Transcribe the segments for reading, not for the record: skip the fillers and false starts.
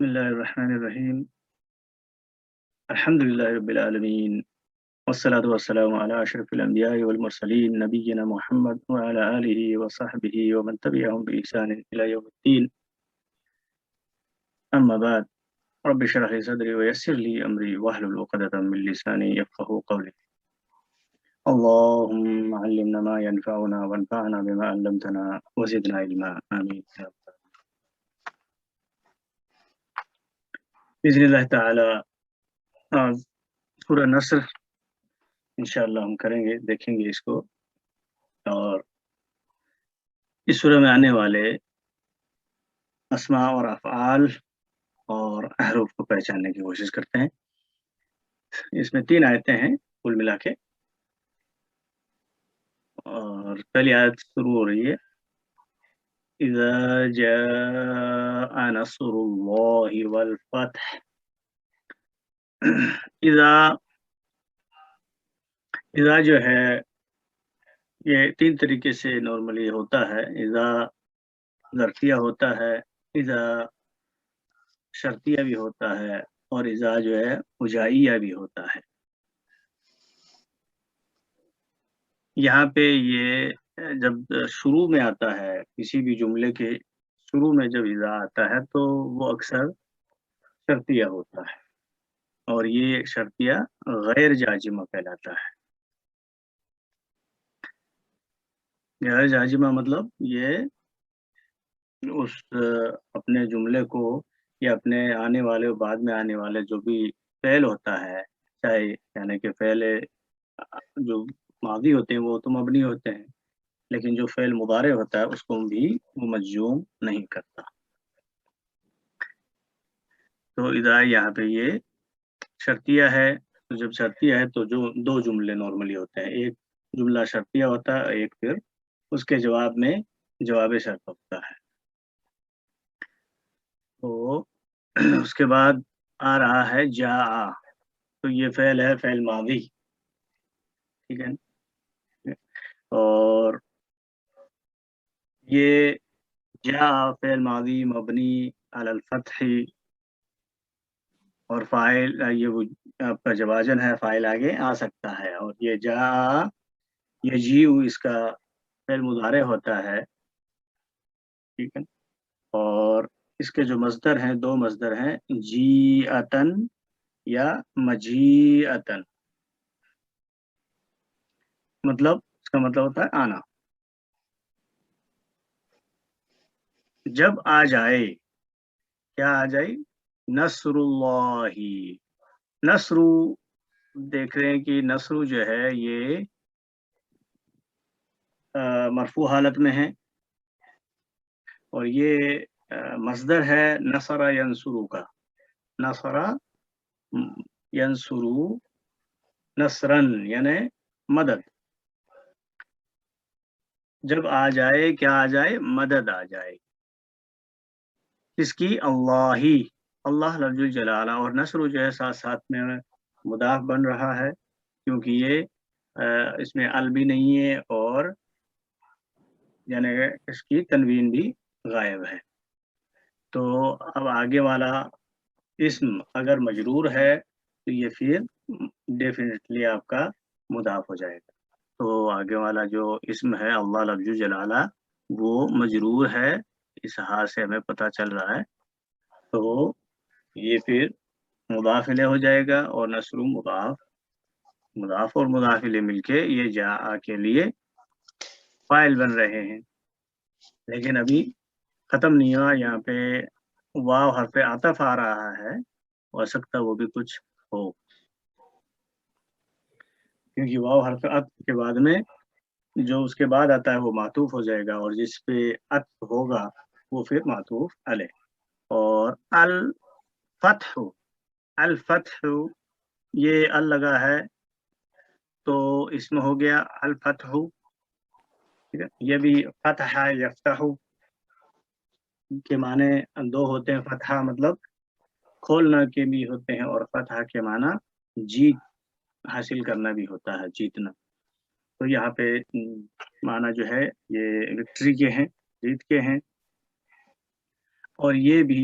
بسم الله الرحمن الرحيم. الحمد لله رب العالمين، والصلاة والسلام على أشرف الأنبياء والمرسلين نبينا محمد وعلى آله وصحبه ومن تبعهم بإحسان إلى يوم الدين. أما بعد، رب اشرح لي صدري ويسر لي أمري واحلل عقدة من لساني يفقهوا قولي. اللهم علمنا ما ينفعنا وانفعنا بما علمتنا وزدنا علما، آمين يا رب. بإذن الله تعالى آج سورہ نصر انشاءاللہ ہم کریں گے، دیکھیں گے اس کو، اور اس سورہ میں آنے والے اسماء اور افعال اور احرف کو پہچاننے کی کوشش کرتے ہیں۔ اس میں 3 آیتیں ہیں کل ملا کے، اور پہلی آیت شروع ہو رہی ہے اذا جاء نصر اللہ والفتح۔ اذا جو ہے یہ 3 طریقے سے نارملی ہوتا ہے۔ اذا ظرفیہ ہوتا ہے، اذا شرطیہ بھی ہوتا ہے، اور اذا جو ہے فجائیہ بھی ہوتا ہے۔ یہاں پہ یہ جب شروع میں آتا ہے، کسی بھی جملے کے شروع میں جب اذا آتا ہے تو وہ اکثر شرطیہ ہوتا ہے، اور یہ شرطیہ غیر جازمہ کہلاتا ہے۔ غیر جازمہ مطلب یہ اس اپنے جملے کو یا اپنے آنے والے بعد میں آنے والے جو بھی فعل ہوتا ہے، چاہے یعنی کہ فعل جو ماضی ہوتے ہیں وہ تو مبنی ہوتے ہیں، لیکن جو فعل مضارع ہوتا ہے اس کو بھی وہ مجزوم نہیں کرتا۔ تو اذا یہاں پہ یہ شرطیہ ہے، تو جب شرطیہ ہے تو جو 2 جملے نارملی ہوتے ہیں، ایک جملہ شرطیہ ہوتا ہے، ایک پھر اس کے جواب میں جواب شرط ہوتا ہے۔ تو اس کے بعد آ رہا ہے جا، تو یہ فعل ہے، فعل ماضی، ٹھیک ہے۔ اور یہ جا فعل ماضی مبنی علی الفتح، اور فاعل یہ وہ آپ کا جوازن ہے، فاعل آگے آ سکتا ہے۔ اور یہ جا یجیء اس کا فعل مضارع ہوتا ہے، ٹھیک ہے۔ اور اس کے جو مصدر ہیں، 2 مصدر ہیں، جیعتن یا مجیعتن، مطلب اس کا مطلب ہوتا ہے آنا۔ جب آ جائے، کیا آ جائے؟ نصر اللہ۔ نصر دیکھ رہے ہیں کہ نصر جو ہے یہ مرفوع حالت میں ہے، اور یہ مصدر ہے نصر ینصرو کا، نصر ینصرو نصرن یعنی مدد۔ جب آ جائے، کیا آ جائے؟ مدد آ جائے، کس کی؟ اللہ، اللہ لفظ الجلالہ، اور نصر جو ہے ساتھ ساتھ میں مضاف بن رہا ہے، کیونکہ یہ اس میں ال بھی نہیں ہے، اور یعنی اس کی تنوین بھی غائب ہے۔ تو اب آگے والا اسم اگر مجرور ہے تو یہ پھر ڈیفینیٹلی آپ کا مضاف ہو جائے گا۔ تو آگے والا جو اسم ہے اللہ لفظ جلالہ وہ مجرور ہے، اس حال سے ہمیں پتہ چل رہا ہے، تو یہ پھر مضاف الیہ ہو جائے گا، اور نصر مضاف اور مضاف الیہ مل کے یہ جاء کے لیے فاعل بن رہے ہیں۔ لیکن ابھی ختم نہیں ہوا، یہاں پہ واو حرف عطف آ رہا ہے، ہو سکتا وہ بھی کچھ ہو، کیونکہ واو حرف عطف کے بعد میں جو اس کے بعد آتا ہے وہ معطوف ہو جائے گا، اور جس پہ عطف ہوگا وہ پھر معطوف علیہ۔ اور الفتح، الفتح یہ ال لگا ہے تو اس میں ہو گیا الفتح، ٹھیک ہے۔ یہ بھی فتح یفتح کے معنی 2 ہوتے ہیں، فتح مطلب کھولنا کے بھی ہوتے ہیں، اور فتح کے معنی جیت حاصل کرنا بھی ہوتا ہے، جیتنا۔ تو یہاں پہ معنی جو ہے یہ وکٹری کے ہیں، جیت کے ہیں، اور یہ بھی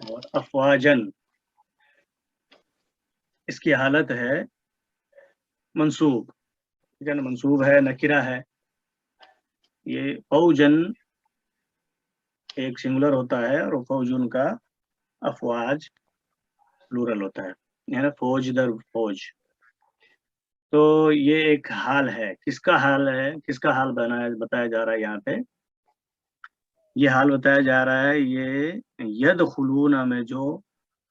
اور افواجن اس کی حالت ہے منصوب، ٹھیک ہے نا، منصوب ہے، نکرہ ہے. یہ فوجن ایک سنگولر ہوتا ہے اور فوجن کا افواج پلورل ہوتا ہے، یعنی فوج در فوج. تو یہ ایک حال ہے. کس کا حال ہے؟ کس کا حال بتایا جا رہا ہے یہاں پہ؟ یہ حال بتایا جا رہا ہے یہ یدخلون میں جو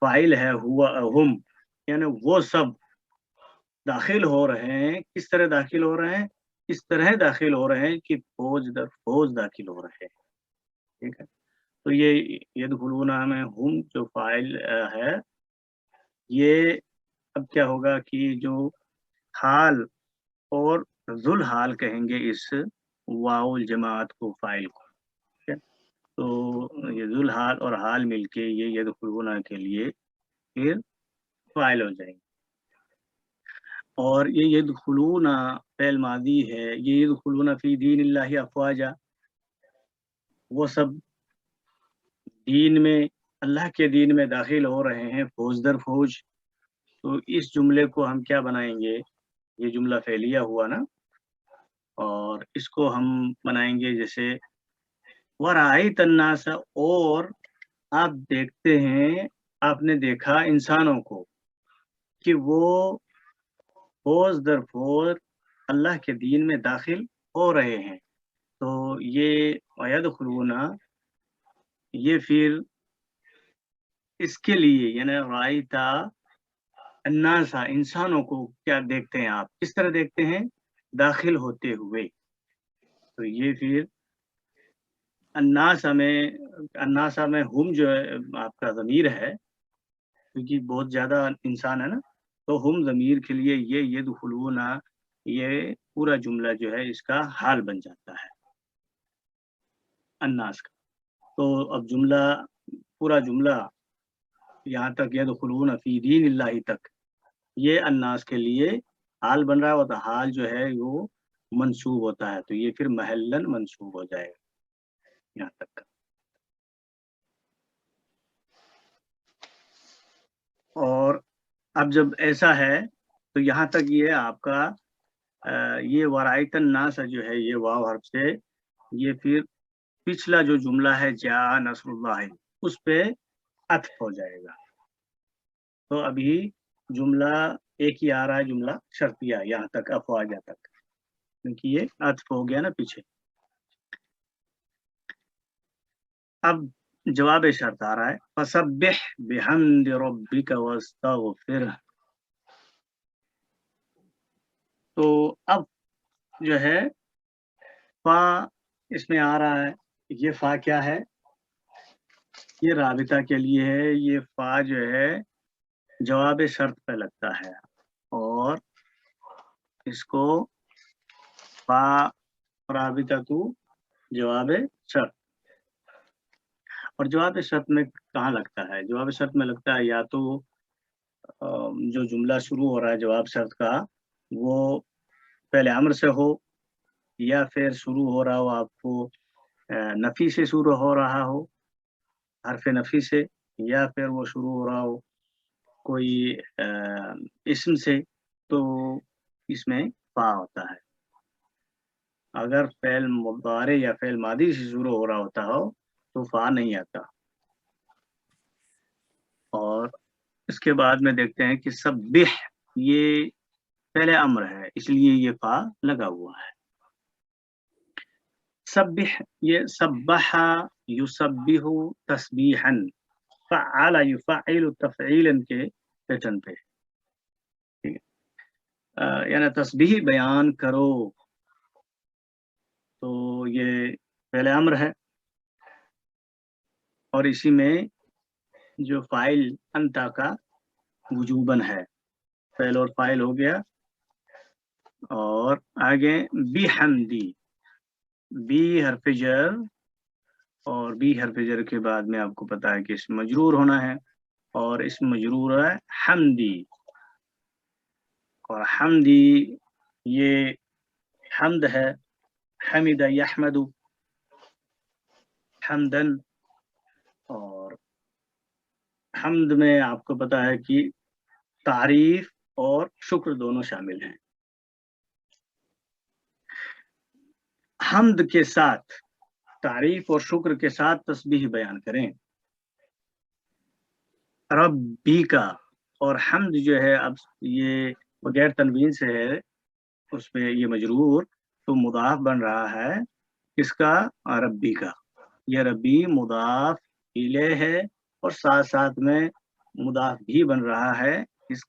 فاعل ہے ہوا ہم، یعنی وہ سب داخل ہو رہے ہیں. کس طرح داخل ہو رہے ہیں؟ اس طرح داخل ہو رہے ہیں کہ فوج در فوج داخل ہو رہے ہیں. ٹھیک ہے، تو یہ یدخلون میں ہم جو فاعل ہے، یہ اب کیا ہوگا کہ جو حال اور ذل حال کہیں گے اس واو الجماعت کو، فاعل کو. ٹھیک ہے، تو یہ ذل حال اور حال مل کے یہ یدخلون کے لیے پھر فاعل ہو جائیں گے. اور یہ یدخلون فعل ماضی ہے. یہ یدخلون فی دین اللہ افواجا، وہ سب دین میں، اللہ کے دین میں داخل ہو رہے ہیں فوج در فوج. تو اس جملے کو ہم کیا بنائیں گے؟ یہ جملہ فعلیہ ہوا نا، اور اس کو ہم بنائیں گے جیسے ورأیت الناس، اور آپ دیکھتے ہیں، آپ نے دیکھا انسانوں کو کہ وہ فوج در فوج اللہ کے دین میں داخل ہو رہے ہیں. تو یہ وَيَدْخُلُونَ، یہ پھر اس کے لیے، یعنی رائتا الناسا، انسانوں کو کیا دیکھتے ہیں آپ؟ کس طرح دیکھتے ہیں؟ داخل ہوتے ہوئے. تو یہ پھر الناسا میں ہم جو ہے آپ کا ضمیر ہے، کیونکہ بہت زیادہ انسان ہے نا، تو ہم ضمیر کے لیے یہ یدخلون، یہ پورا جملہ جو ہے اس کا حال بن جاتا ہے الناس کا. تو اب جملہ، پورا جملہ یہاں تک یدخلون فی دین اللہ تک، یہ الناس کے لیے حال بن رہا ہوتا. حال جو ہے وہ منصوب ہوتا ہے، تو یہ پھر محلن منصوب ہو جائے گا یہاں تک کا. اور اب جب ایسا ہے تو یہاں تک یہ آپ کا یہ ورائت الناس جو ہے، یہ واو حرف سے، یہ پھر پچھلا جو جملہ ہے جاء نصر اللہ، اس پہ عطف ہو جائے گا. تو ابھی جملہ ایک ہی آ رہا ہے، جملہ شرطیہ یہاں تک افواجہ تک، کیونکہ یہ عطف ہو گیا نا پیچھے. اب جواب شرط آ رہا ہے فسبح بحمد ربک واستغفرہ. تو اب جو ہے فا اس میں آ رہا ہے. یہ فا کیا ہے؟ یہ رابطہ کے لیے ہے. یہ فا جو ہے جواب شرط پہ لگتا ہے، اور اس کو فا رابطہ تو جواب شرط. اور جواب شرط میں کہاں لگتا ہے؟ جواب شرط میں لگتا ہے یا تو جو جملہ شروع ہو رہا ہے جواب شرط کا، وہ پہلے امر سے ہو، یا پھر شروع ہو رہا ہو آپ کو نفی سے شروع ہو رہا ہو، حرف نفی سے، یا پھر وہ شروع ہو رہا ہو کوئی اسم سے، تو اس میں فا ہوتا ہے. اگر فعل مضارع یا فعل ماضی سے شروع ہو رہا ہوتا ہو تو فا نہیں آتا. اور اس کے بعد میں دیکھتے ہیں کہ سبح، یہ پہلے امر ہے، اس لیے یہ فا لگا ہوا ہے. سبح، یہ سبح یسبح تسبیحا، فعل یفعل تفعیلا کے پیٹرن پہ. ٹھیک ہے، یعنی تسبیح بیان کرو، تو یہ پہلے امر ہے، اور اسی میں جو فاعل انتا کا وجوباً ہے، فعل اور فاعل ہو گیا. اور آگے بی حمدی، بی حرف جر، اور بی حرف جر کے بعد میں آپ کو پتا ہے کہ اس مجرور ہونا ہے، اور اس مجرور ہے حمدی. اور حمدی یہ حمد ہے، حمد یحمد حمدن. اور حمد میں آپ کو پتا ہے کہ تعریف اور شکر دونوں شامل ہیں. حمد کے ساتھ، تعریف اور شکر کے ساتھ تسبیح بیان کریں. ربی کا اور حمد جو ہے اب یہ بغیر تنوین سے ہے، اس پہ یہ مجرور تو مضاف بن رہا ہے کس کا؟ ربی کا. یہ ربی مضاف الیہ ہے اور ساتھ ساتھ میں مضاف بھی بن رہا ہے. اس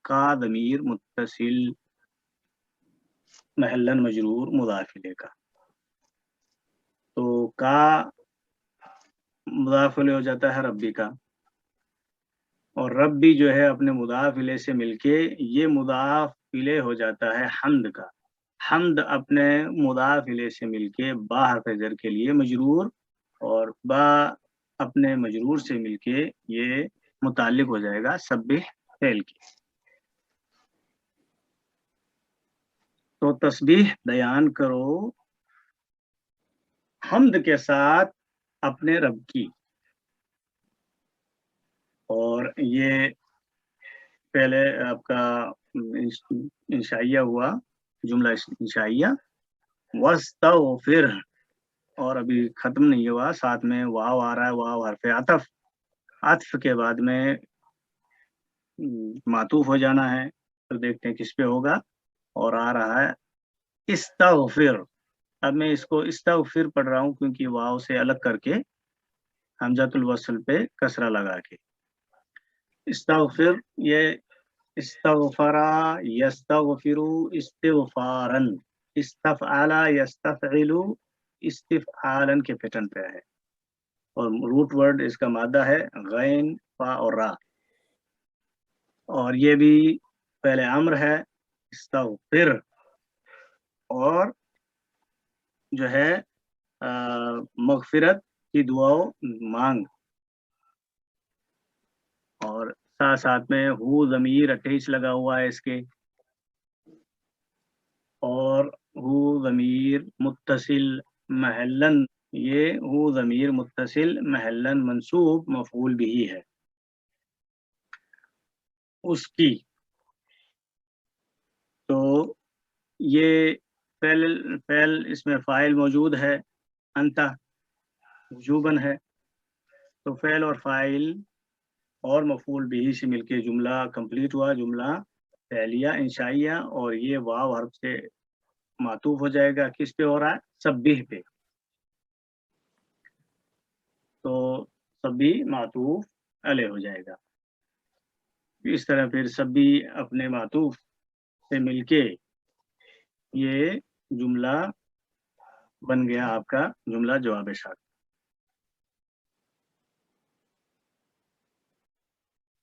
کا ضمیر متصل محلن مجرور مضاف الیہ کا. تو کا مضاف الیہ ہو جاتا ہے ربی کا، اور رب بھی جو ہے اپنے مضاف الیہ سے مل کے یہ مضاف الیہ ہو جاتا ہے حمد کا. حمد اپنے مضاف الیہ سے مل کے با حرف جر کے لیے مجرور، اور با اپنے مجرور سے مل کے یہ متعلق ہو جائے گا سبح فعل کی. تو تسبیح بیان کرو حمد کے ساتھ اپنے رب کی. اور یہ پہلے آپ کا انشائیہ ہوا، جملہ انشائیہ وَاسْتَغْفِرْ، اور ابھی ختم نہیں ہوا، ساتھ میں واو آ رہا ہے، واو حرف عطف، عطف کے بعد میں معطوف ہو جانا ہے. تو دیکھتے ہیں کس پہ ہوگا، اور آ رہا ہے استغفر. اب میں اس کو استغفر پڑھ رہا ہوں کیونکہ واو سے الگ کر کے حمزۃ الوصل پہ کسرہ لگا کے. استغفر، یہ استغفرا یستغفرو استغفارن، استفعل یستفعل استفعالن کے پیٹرن پہ ہے، اور روٹ ورڈ اس کا مادہ ہے غین فا اور را. اور یہ بھی پہلے امر ہے استغفر، اور جو ہے مغفرت کی دعاؤ مانگ. اور ساتھ ساتھ میں ہو ضمیر اٹیچ لگا ہوا ہے اس کے، اور ہو ضمیر متصل محلن، یہ ہو ضمیر متصل محلن منصوب مفعول بھی ہے اس کی. تو یہ فعل اس میں فاعل موجود ہے، انتا وجوباً ہے. تو فعل اور فاعل اور مفعول بھی سے مل کے جملہ کمپلیٹ ہوا، جملہ فعلیہ انشائیہ. اور یہ واو حرف سے معطوف ہو جائے گا، کس پہ ہو رہا ہے؟ سبح پہ. تو سبح معطوف علیہ ہو جائے گا. اس طرح پھر سبح اپنے معطوف سے مل کے یہ جملہ بن گیا آپ کا جملہ جواب شرط.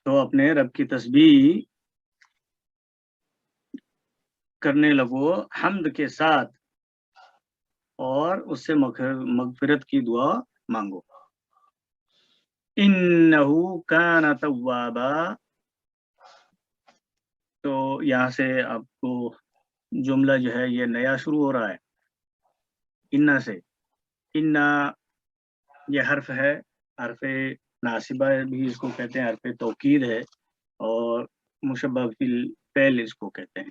تو اپنے رب کی تسبیح کرنے لگو حمد کے ساتھ، اور اس سے مغفرت کی دعا مانگو. انہو کان توابا. تو یہاں سے آپ کو جملہ جو ہے یہ نیا شروع ہو رہا ہے انا سے. انا یہ حرف ہے، حرف ناصبہ بھی اس کو کہتے ہیں، حرف توکید ہے، اور مشبہ بالفعل اس کو کہتے ہیں.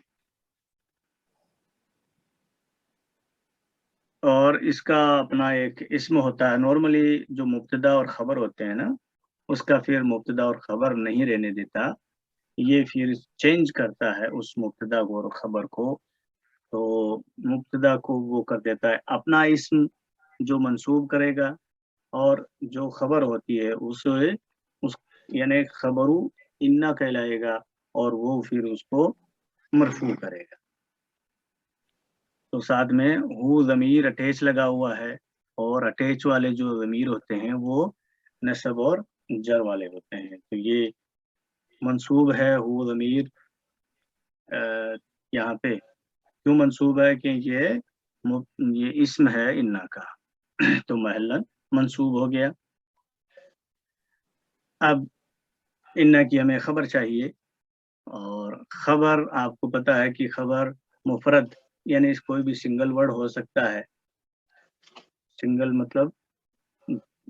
اور اس کا اپنا ایک اسم ہوتا ہے. نارملی جو مبتدا اور خبر ہوتے ہیں نا، اس کا پھر مبتدا اور خبر نہیں رہنے دیتا، یہ پھر چینج کرتا ہے اس مبتدا کو اور خبر کو. تو مبتدا کو وہ کر دیتا ہے اپنا اسم جو منسوب کرے گا، اور جو خبر ہوتی ہے اسے یعنی خبرو انا کہلائے گا، اور وہ پھر اس کو مرفوع کرے گا. تو ساتھ میں ہو ضمیر اٹیچ لگا ہوا ہے، اور اٹیچ والے جو ضمیر ہوتے ہیں وہ نصب اور جر والے ہوتے ہیں. تو یہ منصوب ہے ہو ضمیر یہاں پہ کیوں منصوب ہے؟ کہ یہ اسم ہے انا کا، تو محلن منصوب ہو گیا. اب انا کی ہمیں خبر چاہیے، اور خبر آپ کو پتا ہے کہ خبر مفرد یعنی اس کوئی بھی سنگل ورڈ ہو سکتا ہے. سنگل مطلب